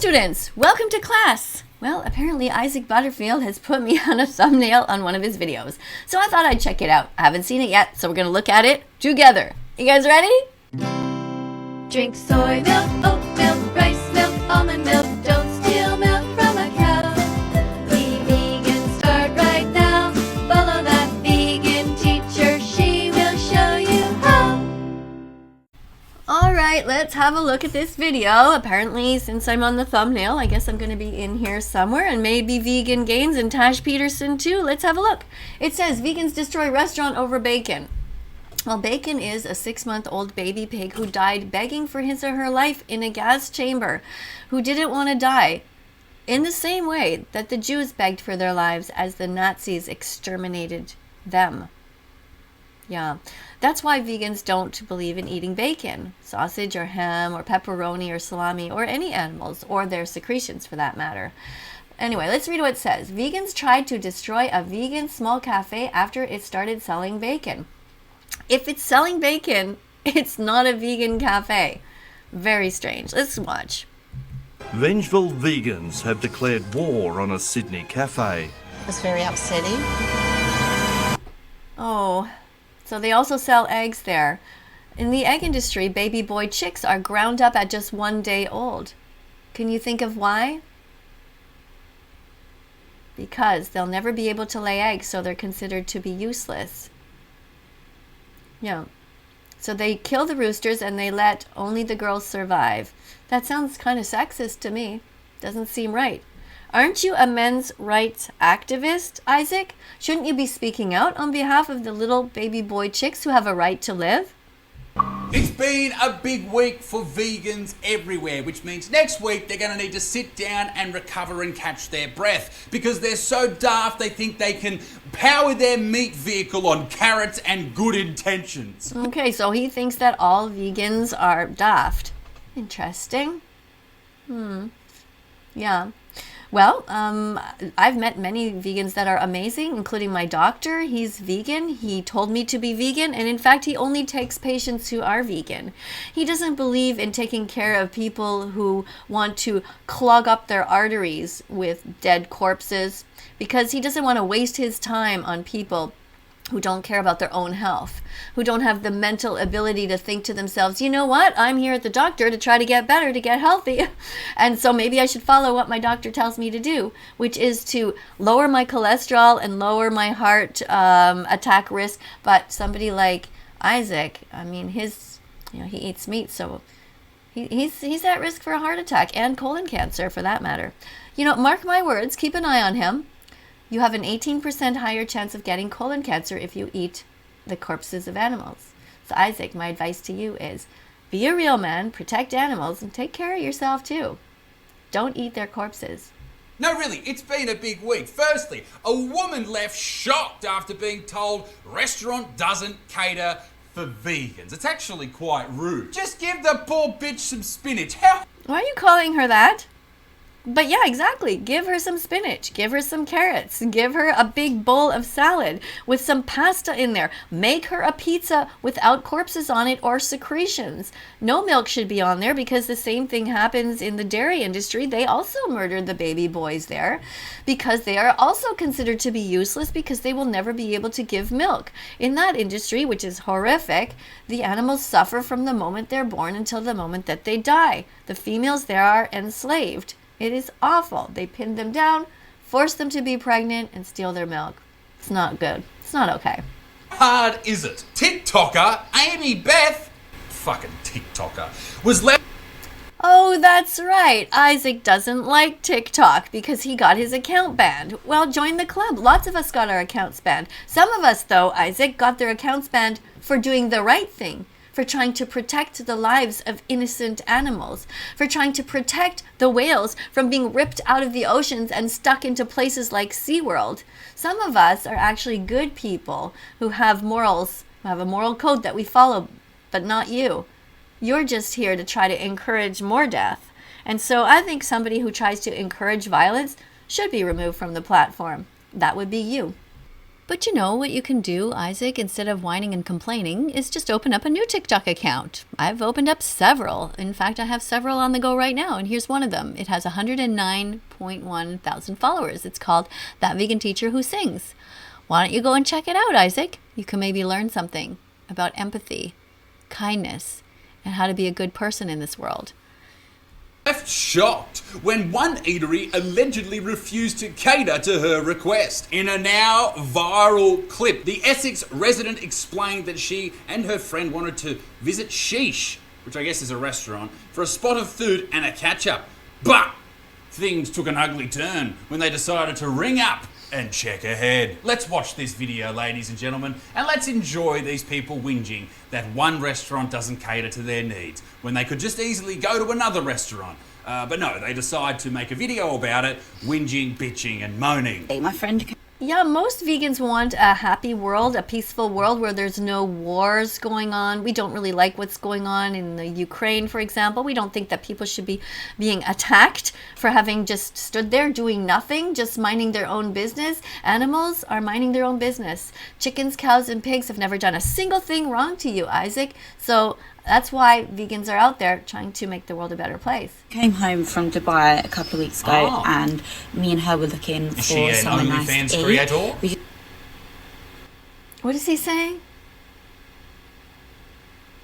students, welcome to class. Well, apparently Isaac Butterfield has put me on a thumbnail on one of his videos, so I thought I'd check it out. I haven't seen it yet, so we're gonna look at it together. You guys ready? Drink soy milk, oat milk, rice milk, almond milk. Don't steal milk from a cow. Be vegan, start right now. Follow that vegan teacher, she will show you how. Alright, let's have a look at this video. Apparently, since I'm on the thumbnail, I guess I'm going to be in here somewhere, and maybe Vegan Gains and Tash Peterson too. Let's have a look. It says, vegans destroy restaurant over bacon. Well, Bacon is a 6-month-old baby pig who died begging for his or her life in a gas chamber, who didn't want to die, in the same way that the Jews begged for their lives as the Nazis exterminated them. Yeah, that's why vegans don't believe in eating bacon, sausage or ham or pepperoni or salami or any animals or their secretions for that matter. Anyway, let's read what it says. Vegans tried to destroy a vegan small cafe after it started selling bacon. If it's selling bacon, it's not a vegan cafe. Very strange. Let's watch. Vengeful vegans have declared war on a Sydney cafe. It's very upsetting. Oh, so they also sell eggs there. In the egg industry, baby boy chicks are ground up at just 1 day old. Can you think of why? Because they'll never be able to lay eggs, so they're considered to be useless. Yeah. So they kill the roosters and they let only the girls survive. That sounds kind of sexist to me. Doesn't seem right. Aren't you a men's rights activist, Isaac? Shouldn't you be speaking out on behalf of the little baby boy chicks who have a right to live? It's been a big week for vegans everywhere, which means next week they're going to need to sit down and recover and catch their breath because they're so daft they think they can power their meat vehicle on carrots and good intentions. Okay, so he thinks that all vegans are daft. Interesting. Yeah. Well, I've met many vegans that are amazing, including my doctor. He's vegan. He told me to be vegan, and in fact, he only takes patients who are vegan. He doesn't believe in taking care of people who want to clog up their arteries with dead corpses because he doesn't want to waste his time on people who don't care about their own health, who don't have the mental ability to think to themselves, you know what, I'm here at the doctor to try to get better, to get healthy. And so maybe I should follow what my doctor tells me to do, which is to lower my cholesterol and lower my heart attack risk. But somebody like Isaac, I mean, he eats meat, so he's at risk for a heart attack and colon cancer for that matter. Mark my words, keep an eye on him. You have an 18% higher chance of getting colon cancer if you eat the corpses of animals. So Isaac, my advice to you is be a real man, protect animals, and take care of yourself too. Don't eat their corpses. No, really, it's been a big week. Firstly, a woman left shocked after being told restaurant doesn't cater for vegans. It's actually quite rude. Just give the poor bitch some spinach. How? Why are you calling her that? But yeah, exactly. Give her some spinach. Give her some carrots. Give her a big bowl of salad with some pasta in there. Make her a pizza without corpses on it or secretions. No milk should be on there because the same thing happens in the dairy industry. They also murdered the baby boys there because they are also considered to be useless because they will never be able to give milk. In that industry, which is horrific, the animals suffer from the moment they're born until the moment that they die. The females there are enslaved. It is awful. They pin them down, force them to be pregnant, and steal their milk. It's not good. It's not okay. Hard is it? TikToker Amy Beth, fucking TikToker, was left. Oh, that's right. Isaac doesn't like TikTok because he got his account banned. Well, join the club. Lots of us got our accounts banned. Some of us, though, Isaac, got their accounts banned for doing the right thing, for trying to protect the lives of innocent animals, for trying to protect the whales from being ripped out of the oceans and stuck into places like SeaWorld. Some of us are actually good people who have morals, who have a moral code that we follow, but not you. You're just here to try to encourage more death. And so I think somebody who tries to encourage violence should be removed from the platform. That would be you. But you know what you can do, Isaac, instead of whining and complaining, is just open up a new TikTok account. I've opened up several. In fact, I have several on the go right now, and here's one of them. It has 109.1 thousand followers. It's called That Vegan Teacher Who Sings. Why don't you go and check it out, Isaac? You can maybe learn something about empathy, kindness, and how to be a good person in this world. Left shocked when one eatery allegedly refused to cater to her request. In a now viral clip, the Essex resident explained that she and her friend wanted to visit Sheesh, which I guess is a restaurant, for a spot of food and a catch-up. But things took an ugly turn when they decided to ring up and check ahead. Let's watch this video, ladies and gentlemen, and let's enjoy these people whinging that one restaurant doesn't cater to their needs when they could just easily go to another restaurant. But no, they decide to make a video about it, whinging, bitching, and moaning. My friend. Yeah, most vegans want a happy world, a peaceful world where there's no wars going on. We don't really like what's going on in the Ukraine, for example. We don't think that people should be being attacked for having just stood there doing nothing, just minding their own business. Animals are minding their own business. Chickens, cows, and pigs have never done a single thing wrong to you, Isaac. So that's why vegans are out there trying to make the world a better place. Came home from Dubai a couple of weeks ago, and me and her were looking for something nice to eat. Is she an OnlyFans creator? What is he saying?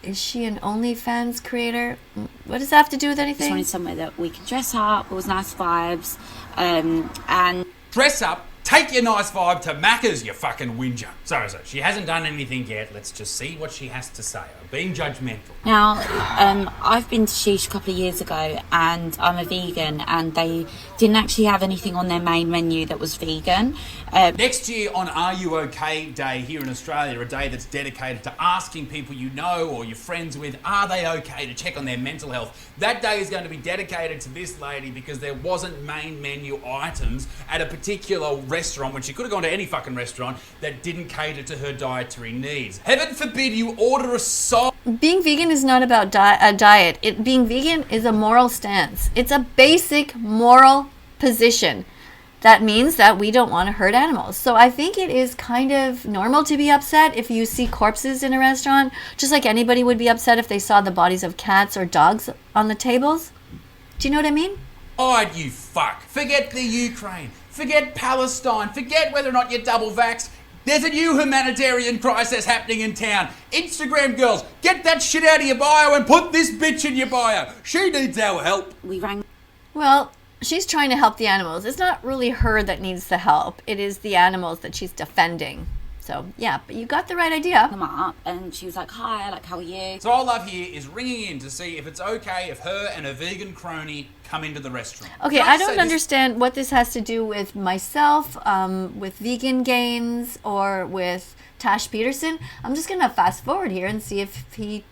Is she an OnlyFans creator? What does that have to do with anything? Just wanted somewhere that we could dress up. It was nice vibes, and Dress up, take your nice vibe to Macca's, you fucking whinger. So, she hasn't done anything yet. Let's just see what she has to say. I'm being judgmental. now I've been to Sheesh a couple of years ago, and I'm a vegan, and they didn't actually have anything on their main menu that was vegan. Next year on Are You OK Day here in Australia, a day that's dedicated to asking people you know or you're friends with, are they okay, to check on their mental health. That day is going to be dedicated to this lady because there wasn't main menu items at a particular restaurant, when she could have gone to any fucking restaurant, that didn't cater to her dietary needs. Heaven forbid you order a side. Being vegan is not about a diet. Being vegan is a moral stance. It's a basic moral position. That means that we don't want to hurt animals. So I think it is kind of normal to be upset if you see corpses in a restaurant, just like anybody would be upset if they saw the bodies of cats or dogs on the tables. Do you know what I mean? God, you fuck. Forget the Ukraine. Forget Palestine. Forget whether or not you're double vaxxed. There's a new humanitarian crisis happening in town. Instagram girls, get that shit out of your bio and put this bitch in your bio. She needs our help. We rang Well, she's trying to help the animals. It's not really her that needs the help. It is the animals that she's defending. So, yeah, but you got the right idea. them up, and she was like, "Hi, like, how are you?" So all I love here is ringing in to see if it's okay if her and a vegan crony come into the restaurant. Okay, Can I say don't this- understand what this has to do with myself, with vegan gains, or with Tash Peterson. I'm just going to fast forward here and see if he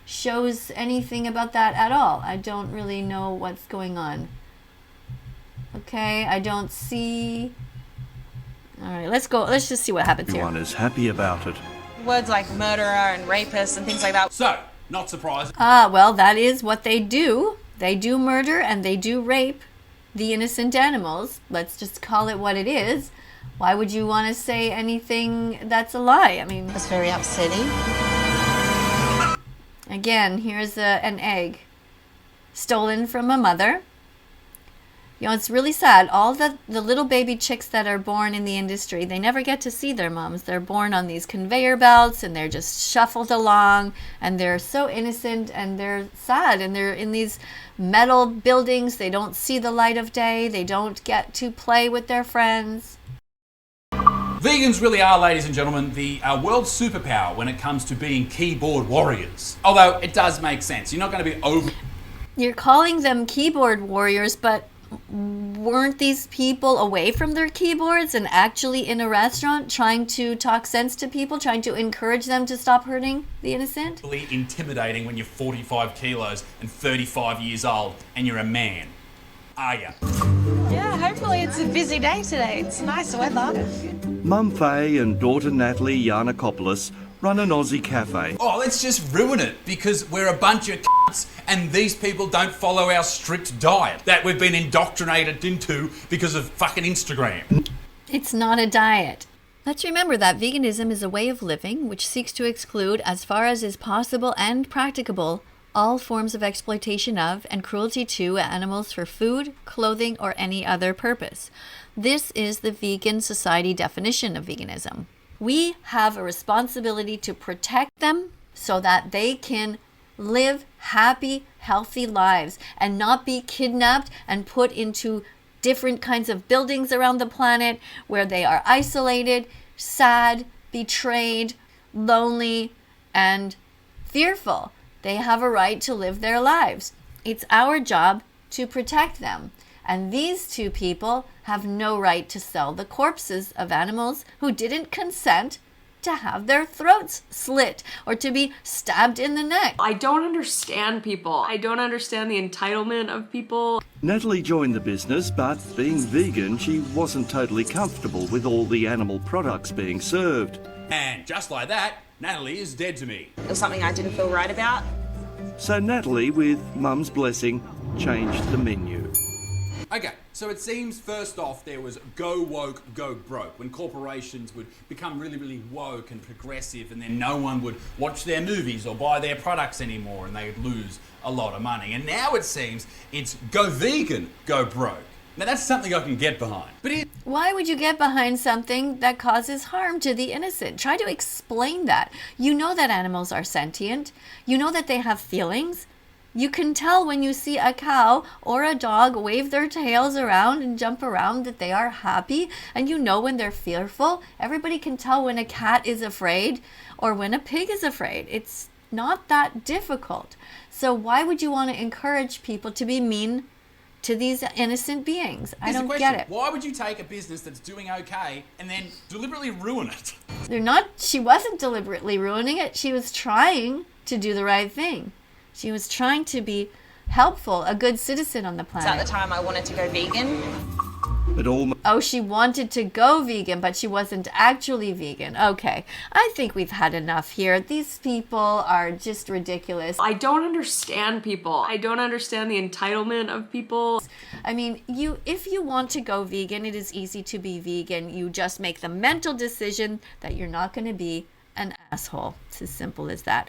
shows anything about that at all. I don't really know what's going on. Okay, I don't see... All right, let's go. Let's just see what happens here. Everyone is happy about it. Words like murderer and rapist and things like that. So, not surprised. Well, that is what they do. They do murder and they do rape the innocent animals. Let's just call it what it is. Why would you want to say anything that's a lie? I mean, It's very upsetting. again, here's an egg stolen from a mother. You know, it's really sad. All the little baby chicks that are born in the industry, they never get to see their moms. They're born on these conveyor belts and they're just shuffled along, and they're so innocent and they're sad, and they're in these metal buildings. They don't see the light of day. They don't get to play with their friends. Vegans really are, ladies and gentlemen, the world superpower when it comes to being keyboard warriors. Although it does make sense. You're not going to be over... You're calling them keyboard warriors, but weren't these people away from their keyboards and actually in a restaurant trying to talk sense to people, trying to encourage them to stop hurting the innocent? intimidating when you're 45 kilos and 35 years old and you're a man, are ya? Yeah, hopefully it's a busy day today. It's nice weather. Mum Faye and daughter Natalie Yanakopoulos run an Aussie cafe. Oh, let's just ruin it because we're a bunch of cunts and these people don't follow our strict diet that we've been indoctrinated into because of fucking Instagram. It's not a diet. Let's remember that veganism is a way of living which seeks to exclude, as far as is possible and practicable, all forms of exploitation of and cruelty to animals for food, clothing, or any other purpose. This is the vegan society definition of veganism. We have a responsibility to protect them so that they can live happy, healthy lives and not be kidnapped and put into different kinds of buildings around the planet where they are isolated, sad, betrayed, lonely, and fearful. They have a right to live their lives. It's our job to protect them. And these two people have no right to sell the corpses of animals who didn't consent to have their throats slit or to be stabbed in the neck. I don't understand people. I don't understand the entitlement of people. Natalie joined the business, but being vegan, she wasn't totally comfortable with all the animal products being served. And just like that, Natalie is dead to me. It was something I didn't feel right about. So Natalie, with Mum's blessing, changed the menu. Okay, so it seems first off there was go woke, go broke, when corporations would become really, really woke and progressive, and then no one would watch their movies or buy their products anymore and they would lose a lot of money. And now it seems it's go vegan, go broke. Now that's something I can get behind. But why would you get behind something that causes harm to the innocent? Try to explain that. You know that animals are sentient. You know that they have feelings. You can tell when you see a cow or a dog wave their tails around and jump around that they are happy, and you know when they're fearful. Everybody can tell when a cat is afraid or when a pig is afraid. It's not that difficult. So why would you want to encourage people to be mean to these innocent beings? I don't get it. Why would you take a business that's doing okay and then deliberately ruin it? She wasn't deliberately ruining it. She was trying to do the right thing. She was trying to be helpful, a good citizen on the planet. So at the time I wanted to go vegan. She wanted to go vegan, but she wasn't actually vegan. Okay, I think we've had enough here. These people are just ridiculous. I don't understand people. I don't understand the entitlement of people. I mean, if you want to go vegan, it is easy to be vegan. You just make the mental decision that you're not going to be an asshole. It's as simple as that.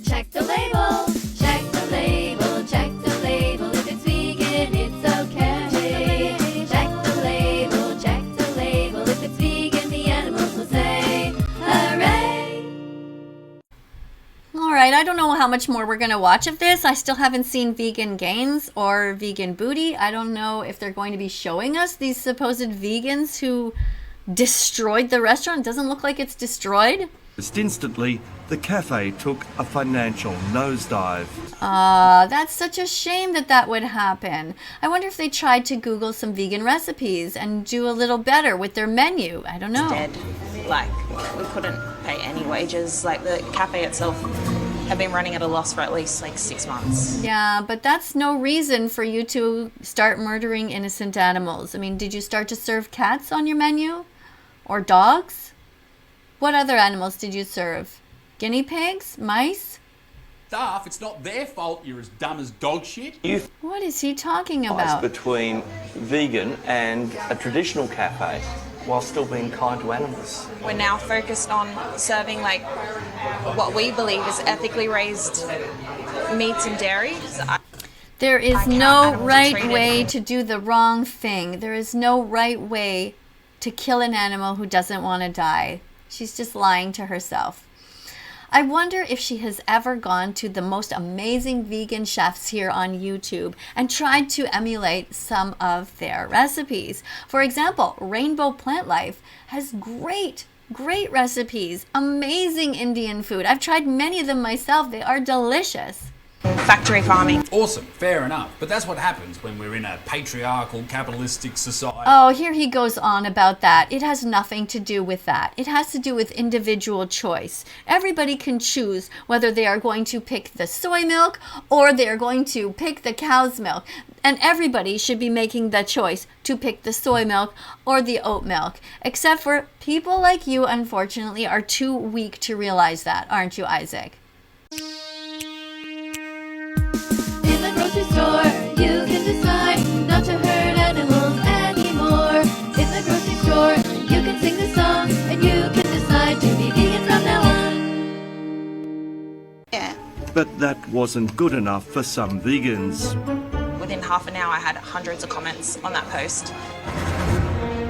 Check the label, check the label, check the label. If it's vegan, it's okay. Check the label, check the label. If it's vegan, the animals will say, hooray! All right, I don't know how much more we're going to watch of this. I still haven't seen vegan gains or vegan booty. I don't know if they're going to be showing us these supposed vegans who destroyed the restaurant. It doesn't look like it's destroyed. Just instantly, the cafe took a financial nosedive. That's such a shame that would happen. I wonder if they tried to Google some vegan recipes and do a little better with their menu. I don't know. Dead. Like, we couldn't pay any wages. Like, the cafe itself had been running at a loss for at least 6 months. Yeah, but that's no reason for you to start murdering innocent animals. I mean, did you start to serve cats on your menu? Or dogs? What other animals did you serve? Guinea pigs? Mice? Staff, it's not their fault you're as dumb as dog shit. What is he talking about? Between vegan and a traditional cafe while still being kind to animals. We're now focused on serving what we believe is ethically raised meats and dairy. There is no right way to do the wrong thing. There is no right way to kill an animal who doesn't want to die. She's just lying to herself. I wonder if she has ever gone to the most amazing vegan chefs here on YouTube and tried to emulate some of their recipes. For example, Rainbow Plant Life has great recipes, amazing Indian food. I've tried many of them myself. They are delicious. Factory farming. Awesome, fair enough. But that's what happens when we're in a patriarchal, capitalistic society. Oh, here he goes on about that. It has nothing to do with that. It has to do with individual choice. Everybody can choose whether they are going to pick the soy milk or they are going to pick the cow's milk. And everybody should be making the choice to pick the soy milk or the oat milk. Except for people like you, unfortunately, are too weak to realize that, aren't you, Isaac? In the grocery store, you can decide not to hurt animals anymore. In the grocery store, you can sing the that wasn't good enough for some vegans. Within half an hour, I had hundreds of comments on that post.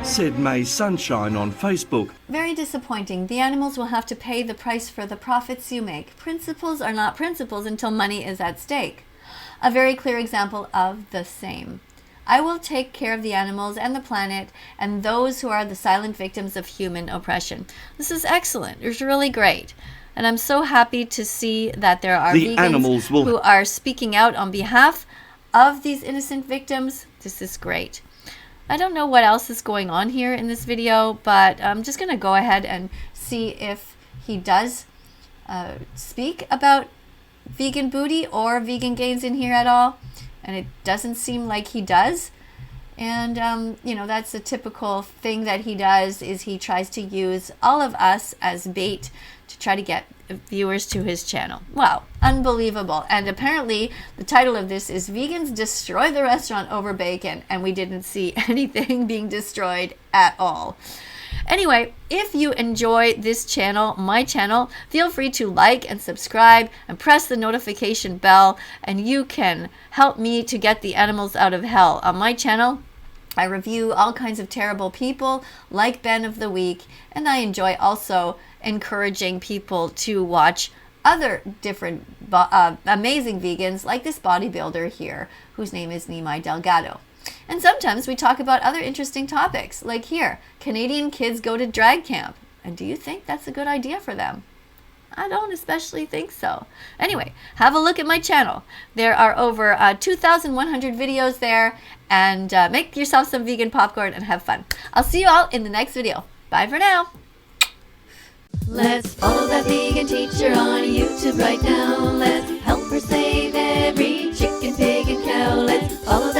Said May Sunshine on Facebook. Very disappointing. The animals will have to pay the price for the profits you make. Principles are not principles until money is at stake. A very clear example of the same. I will take care of the animals and the planet and those who are the silent victims of human oppression. This is excellent. It's really great. And I'm so happy to see that there are vegans who are speaking out on behalf of these innocent victims. This is great. I don't know what else is going on here in this video, but I'm just going to go ahead and see if he does speak about vegan booty or vegan gains in here at all. And it doesn't seem like he does. And, you know, that's a typical thing that he does, is he tries to use all of us as bait to try to get viewers to his channel. Wow, unbelievable. And apparently the title of this is Vegans Destroy the Restaurant Over Bacon, and we didn't see anything being destroyed at all. Anyway, if you enjoy this channel, my channel, feel free to like and subscribe and press the notification bell, and you can help me to get the animals out of hell. On my channel, I review all kinds of terrible people like Ben of the Week, and I enjoy also encouraging people to watch other different amazing vegans like this bodybuilder here, whose name is Nimai Delgado. And sometimes we talk about other interesting topics, like here, Canadian kids go to drag camp. And do you think that's a good idea for them? I don't especially think so. Anyway, have a look at my channel. There are over 2,100 videos there, and make yourself some vegan popcorn and have fun. I'll see you all in the next video. Bye for now. Let's follow that vegan teacher on YouTube right now. Let's help her save every chicken, pig, and cow. Let's follow